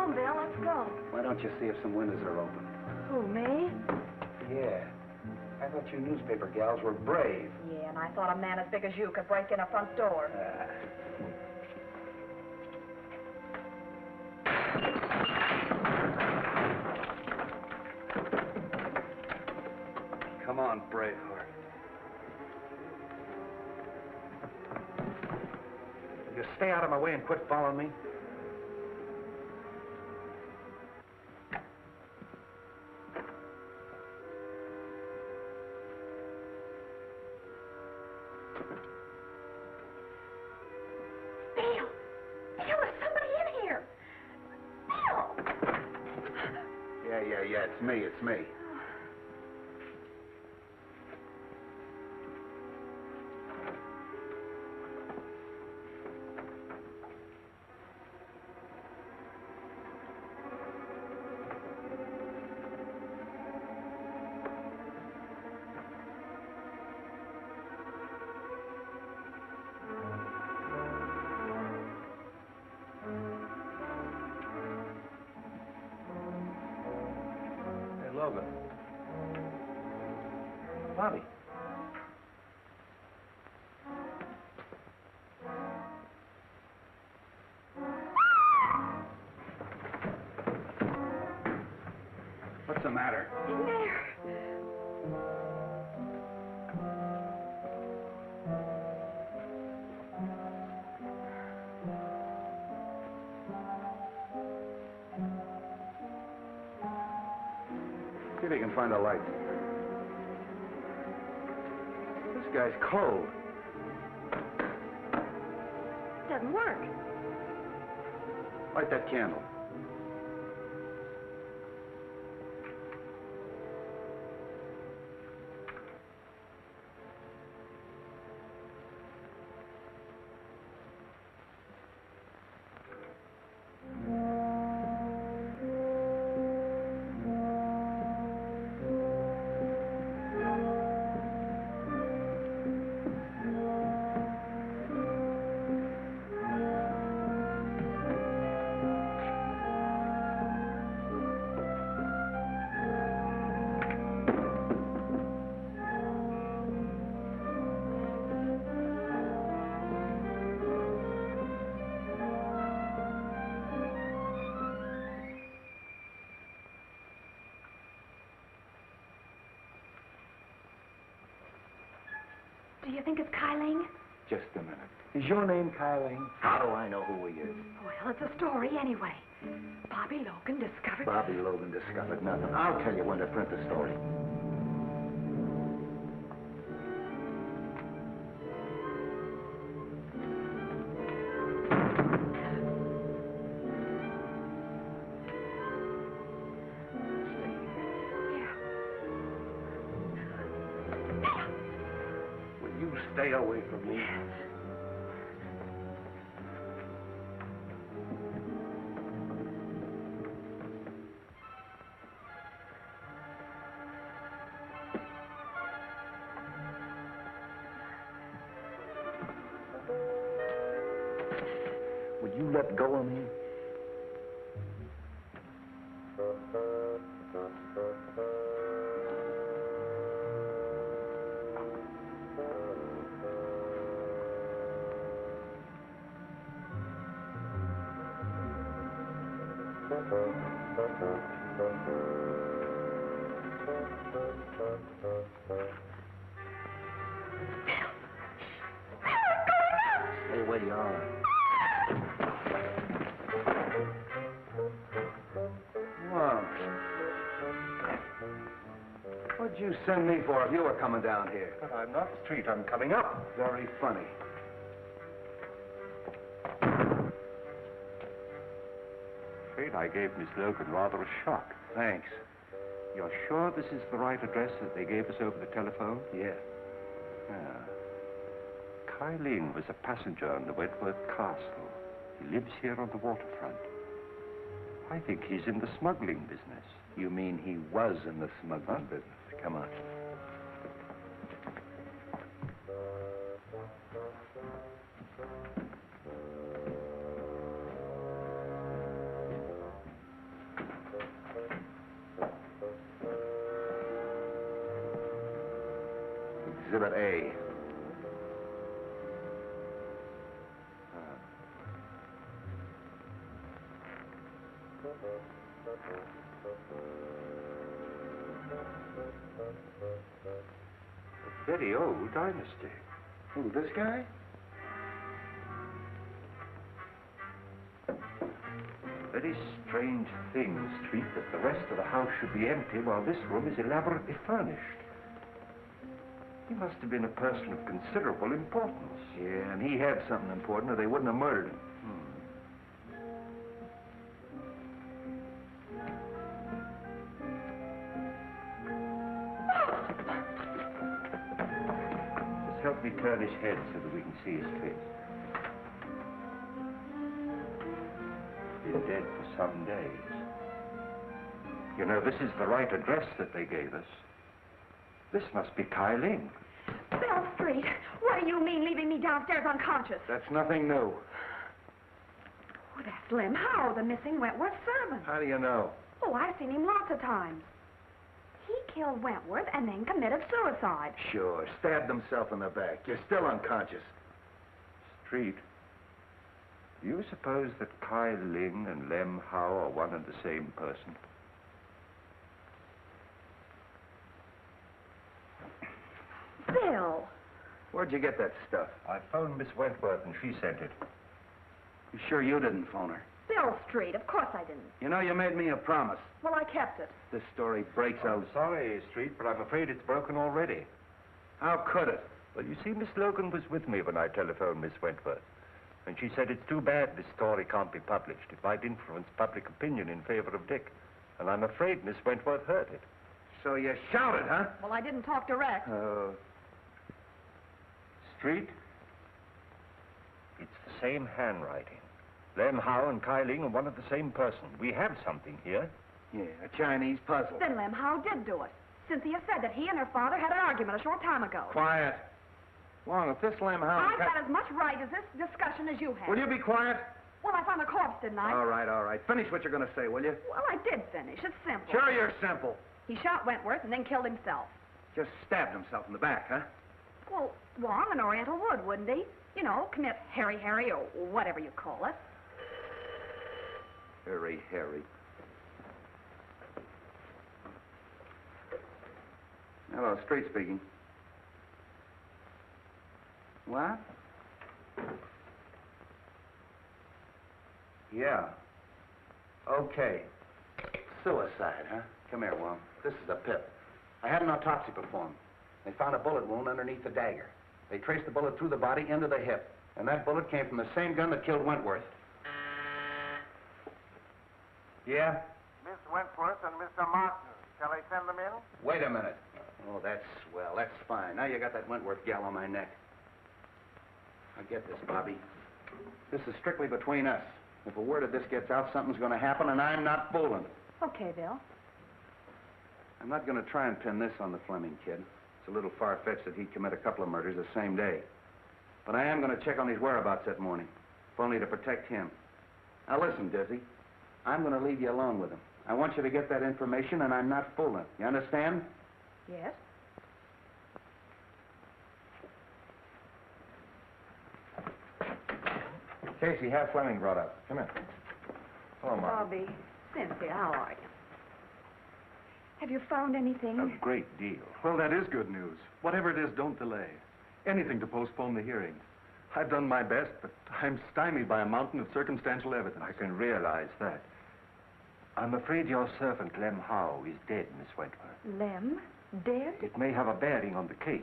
home, Bill. Let's go. Why don't you see if some windows are open? Who, me? Yeah. I thought you newspaper gals were brave. Yeah, and I thought a man as big as you could break in a front door. Come on, Braveheart. You stay out of my way and quit following me. Bill! Bill, there's somebody in here! Bill! Yeah, it's me. Logan. Bobby. What's the matter? See if you can find a light. This guy's cold. Doesn't work. Light that candle. Do you think it's Kyling? Just a minute. Is your name Kyling? How do I know who he is? Well, it's a story anyway. Bobby Logan discovered... Bobby Logan discovered nothing. I'll tell you when to print the story. Stay away from me. Would you let go of me? Stay where you are. Wow. What'd you send me for if you were coming down here? But I'm not street. I'm coming up. Very funny. Afraid I gave Miss Logan rather a shock. Thanks. You're sure this is the right address that they gave us over the telephone? Yeah. Kyling was a passenger on the Wentworth Castle. He lives here on the waterfront. I think he's in the smuggling business. You mean he was in the smuggling business? Come on. Exhibit A. A very old dynasty. Who, this guy? Very strange thing, Street, that the rest of the house should be empty while this room is elaborately furnished. He must have been a person of considerable importance. Yeah, and he had something important or they wouldn't have murdered him. Just help me turn his head so that we can see his face. Been dead for some days. You know, this is the right address that they gave us. This must be Kyling. Bell Street, what do you mean leaving me downstairs unconscious? That's nothing new. Oh, that's Slim Howe, the missing Wentworth servant. How do you know? Oh, I've seen him lots of times. He killed Wentworth and then committed suicide. Sure, stabbed himself in the back. You're still unconscious. Street, do you suppose that Kai Ling and Lem Howe are one and the same person? Bill! Where'd you get that stuff? I phoned Miss Wentworth and she sent it. You sure you didn't phone her? Bill Street, of course I didn't. You know, you made me a promise. Well, I kept it. This story breaks out. I'm sorry, Street, but I'm afraid it's broken already. How could it? Well, you see, Miss Logan was with me when I telephoned Miss Wentworth. And she said it's too bad this story can't be published. It might influence public opinion in favor of Dick. And I'm afraid Miss Wentworth heard it. So you shouted, huh? Well, I didn't talk direct. Street, it's the same handwriting. Lem Howe and Kai Ling are one of the same person. We have something here. Yeah, a Chinese puzzle. Then Lem Howe did do it. Cynthia said that he and her father had an argument a short time ago. Quiet. Wong, if this Lem Howe... I've got as much right as this discussion as you have. Will you be quiet? Well, I found the corpse, didn't I? All right. Finish what you're going to say, will you? Well, I did finish. It's simple. Sure you're simple. He shot Wentworth and then killed himself. Just stabbed himself in the back, huh? Well, Wong, an Oriental would, wouldn't he? You know, commit Harry or whatever you call it. Harry. Hello, Street speaking. What? Yeah. Okay. Suicide, huh? Come here, Wong. This is a pip. I had an autopsy performed. They found a bullet wound underneath the dagger. They traced the bullet through the body into the hip. And that bullet came from the same gun that killed Wentworth. Yeah? Miss Wentworth and Mr. Martin. Shall I send them in? Wait a minute. Oh, that's swell. That's fine. Now you got that Wentworth gal on my neck. Now get this, Bobby. This is strictly between us. If a word of this gets out, something's going to happen, and I'm not fooling. Okay, Bill. I'm not going to try and pin this on the Fleming kid. It's a little far-fetched that he'd commit a couple of murders the same day. But I am going to check on his whereabouts that morning, if only to protect him. Now listen, Dizzy. I'm going to leave you alone with him. I want you to get that information, and I'm not fooling. You understand? Yes? Casey, have Fleming brought up. Come in. Hello, Mark. Bobby, Cynthia, how are you? Have you found anything? A great deal. Well, that is good news. Whatever it is, don't delay. Anything to postpone the hearing. I've done my best, but I'm stymied by a mountain of circumstantial evidence. I can realize that. I'm afraid your servant, Lem Howe, is dead, Miss Wentworth. Lem? Dead? It may have a bearing on the case.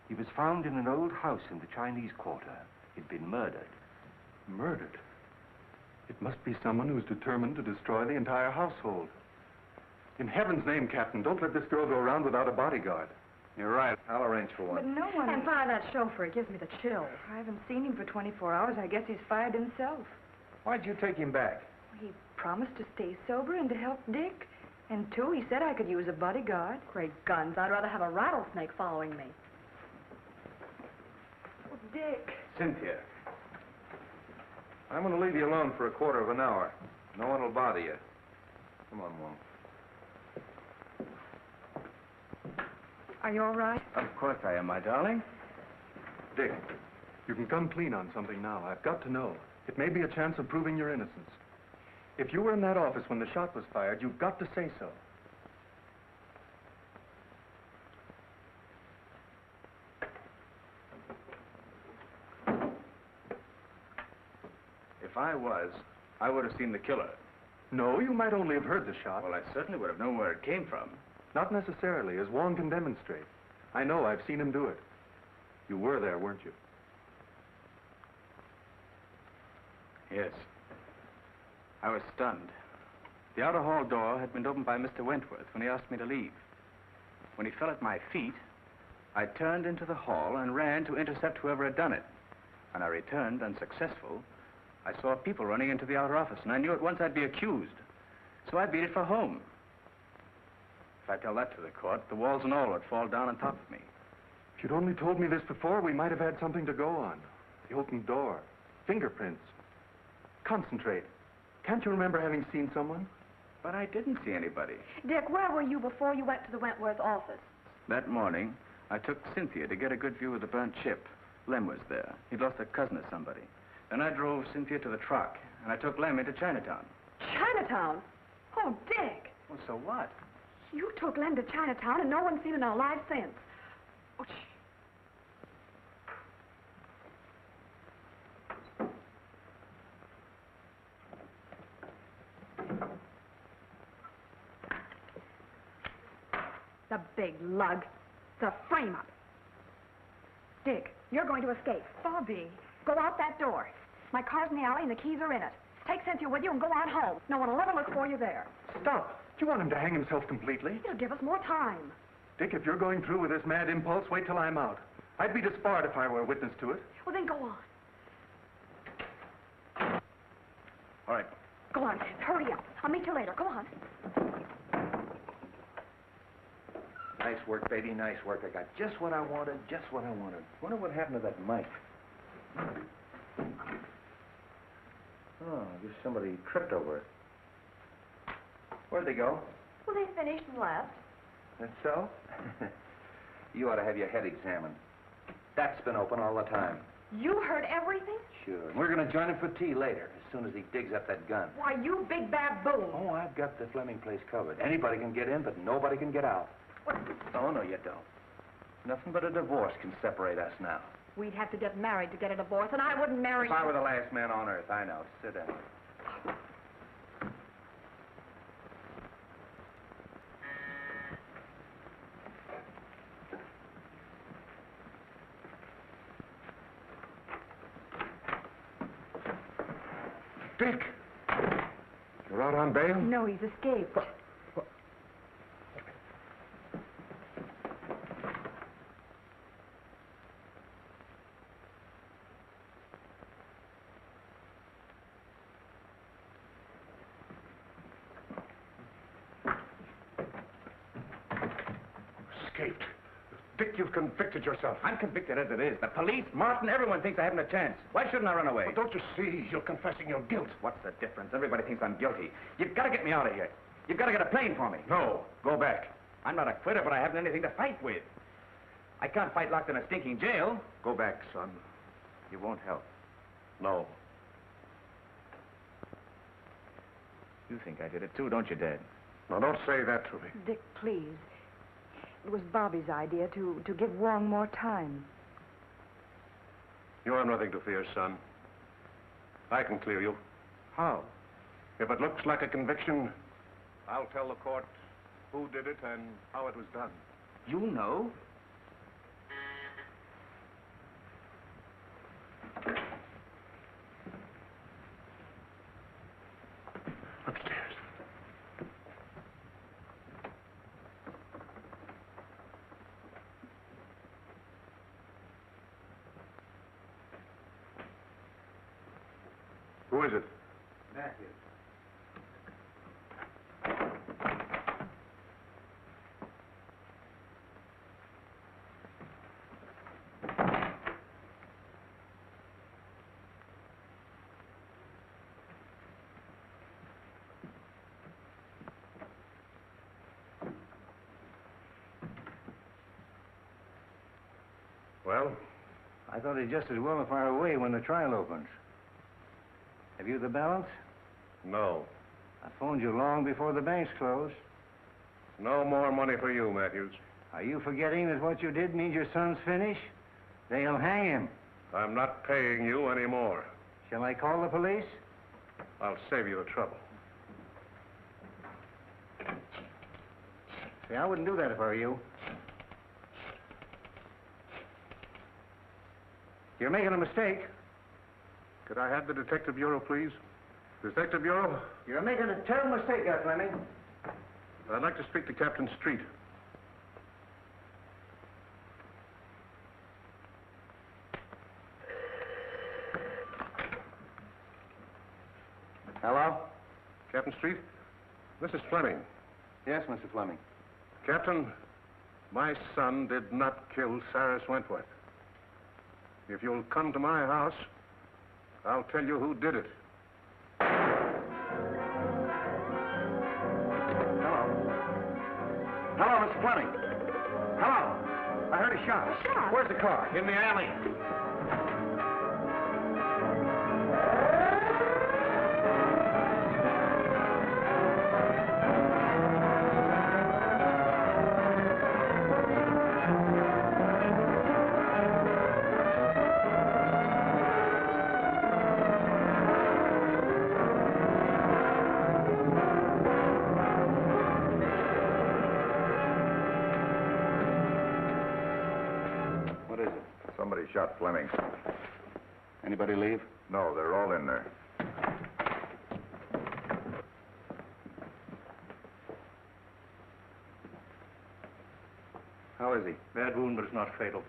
He was found in an old house in the Chinese Quarter. He'd been murdered. Murdered? It must be someone who's determined to destroy the entire household. In heaven's name, Captain, don't let this girl go around without a bodyguard. You're right. I'll arrange for one. But no one... And fire that chauffeur. It gives me the chills. I haven't seen him for 24 hours. I guess he's fired himself. Why'd you take him back? He promised to stay sober and to help Dick. And two, he said I could use a bodyguard. Great guns. I'd rather have a rattlesnake following me. Oh, Dick. Cynthia. I'm going to leave you alone for a quarter of an hour. No one will bother you. Come on, Wong. Are you all right? Of course I am, my darling. Dick, you can come clean on something now. I've got to know. It may be a chance of proving your innocence. If you were in that office when the shot was fired, you've got to say so. If I was, I would have seen the killer. No, you might only have heard the shot. Well, I certainly would have known where it came from. Not necessarily, as Wong can demonstrate. I know, I've seen him do it. You were there, weren't you? Yes. I was stunned. The outer hall door had been opened by Mr. Wentworth when he asked me to leave. When he fell at my feet, I turned into the hall and ran to intercept whoever had done it. When I returned, unsuccessful, I saw people running into the outer office, and I knew at once I'd be accused. So I beat it for home. If I tell that to the court, the walls and all would fall down on top of me. If you'd only told me this before, we might have had something to go on. The open door, fingerprints. Concentrate. Can't you remember having seen someone? But I didn't see anybody. Dick, where were you before you went to the Wentworth office? That morning, I took Cynthia to get a good view of the burnt ship. Lem was there. He'd lost a cousin or somebody. Then I drove Cynthia to the truck, and I took Lem into Chinatown. Chinatown? Oh, Dick. Well, so what? You took Lem to Chinatown and no one's seen him alive since. Oh, the big lug. The frame-up. Dick, you're going to escape. Bobby. Go out that door. My car's in the alley and the keys are in it. Take Cynthia with you and go on home. No one will ever look for you there. Stop. Do you want him to hang himself completely? It'll give us more time. Dick, if you're going through with this mad impulse, wait till I'm out. I'd be disbarred if I were a witness to it. Well, then go on. All right. Go on. Hurry up. I'll meet you later. Go on. Nice work, baby, nice work. I got just what I wanted, just what I wanted. Wonder what happened to that Mike. Oh, I guess somebody tripped over it. Where'd they go? Well, they finished and left. That's so? You ought to have your head examined. That's been open all the time. You heard everything? Sure. And we're going to join him for tea later, as soon as he digs up that gun. Why, you big baboon. Oh, I've got the Fleming place covered. Anybody can get in, but nobody can get out. What? Oh, no, you don't. Nothing but a divorce can separate us now. We'd have to get married to get a divorce, and I wouldn't marry If you. I were the last man on earth, I know. Sit down. Dick! You're out on bail? No, he's escaped. Escaped. Dick, you've convicted yourself. I'm convicted as it is. The police, Martin, everyone thinks I haven't a chance. Why shouldn't I run away? But don't you see? You're confessing your guilt. What's the difference? Everybody thinks I'm guilty. You've got to get me out of here. You've got to get a plane for me. No, go back. I'm not a quitter, but I haven't anything to fight with. I can't fight locked in a stinking jail. Go back, son. You won't help. No. You think I did it too, don't you, Dad? Now, don't say that to me. Dick, please. It was Bobby's idea to give Wong more time. You have nothing to fear, son. I can clear you. How? If it looks like a conviction, I'll tell the court who did it and how it was done. You know? Upstairs. Who is it? Matthew. Well? I thought he'd just as well fire away when the trial opens. Have you the balance? No. I phoned you long before the banks closed. No more money for you, Matthews. Are you forgetting that what you did means your son's finished? They'll hang him. I'm not paying you anymore. Shall I call the police? I'll save you the trouble. See, I wouldn't do that if I were you. You're making a mistake. Could I have the Detective Bureau, please? Detective Bureau? You're making a terrible mistake, Fleming. I'd like to speak to Captain Street. Hello? Captain Street? This is Fleming. Yes, Mr. Fleming. Captain, my son did not kill Cyrus Wentworth. If you'll come to my house, I'll tell you who did it. Fleming. Hello. I heard a shot. A shot? Where's the car? In the alley. What is it? Somebody shot Fleming. Anybody leave? No, they're all in there. How is he? Bad wound, but it's not fatal.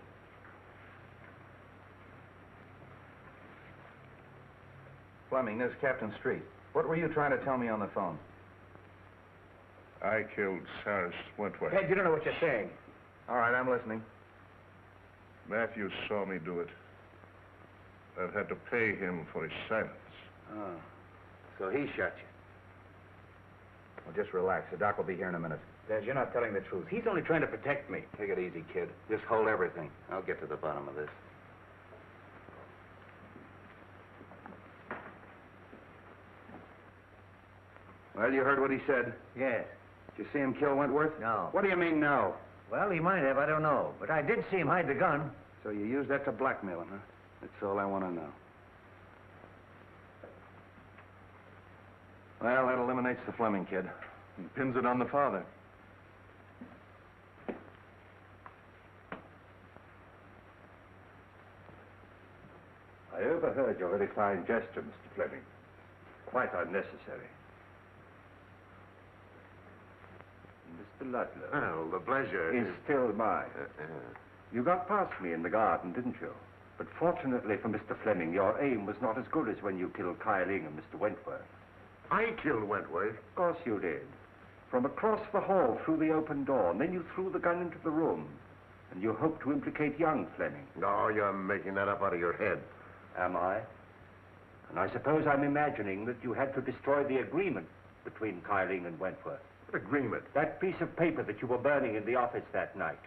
Fleming, this is Captain Street. What were you trying to tell me on the phone? I killed Cyrus Wentworth. Ted, you don't know what you're saying. All right, I'm listening. Matthews saw me do it. I've had to pay him for his silence. Oh. So he shot you. Well, just relax. The doc will be here in a minute. Des, you're not telling the truth. He's only trying to protect me. Take it easy, kid. Just hold everything. I'll get to the bottom of this. Well, you heard what he said. Yes. Did you see him kill Wentworth? No. What do you mean, no? Well, he might have, I don't know. But I did see him hide the gun. So you used that to blackmail him, huh? That's all I want to know. Well, that eliminates the Fleming kid. And pins it on the father. I overheard your very fine gesture, Mr. Fleming. Quite unnecessary. Mr. Ludlow. Well, the pleasure is still mine. You got past me in the garden, didn't you? But fortunately for Mr. Fleming, your aim was not as good as when you killed Kyling and Mr. Wentworth. I killed Wentworth. Of course you did. From across the hall through the open door, and then you threw the gun into the room. And you hoped to implicate young Fleming. No, you're making that up out of your head. Am I? And I suppose I'm imagining that you had to destroy the agreement between Kyling and Wentworth. What agreement? That piece of paper that you were burning in the office that night.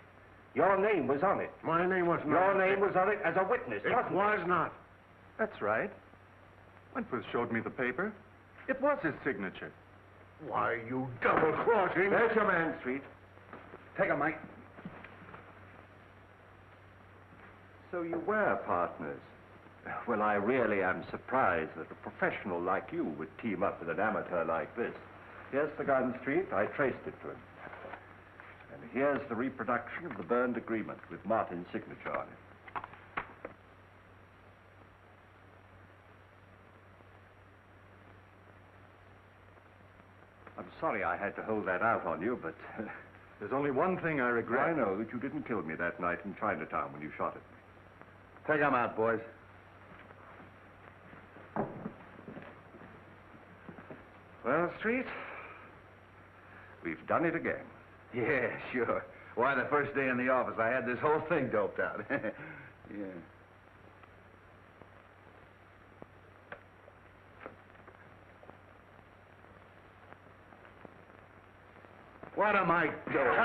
Your name was on it. My name was not. Your name was on it as a witness, wasn't it? was not. That's right. Wentworth showed me the paper. It was his signature. Why, you double-crossing... There's your man, Street. Take him, Mike. So you were partners. Well, I really am surprised that a professional like you would team up with an amateur like this. Here's the gun, Street. I traced it to him. And here's the reproduction of the burned agreement with Martin's signature on it. I'm sorry I had to hold that out on you, but... There's only one thing I regret. I know that you didn't kill me that night in Chinatown when you shot at me. Take him out, boys. Well, Street, we've done it again. Yeah, sure. Why, the first day in the office, I had this whole thing doped out. Yeah. What am I doing?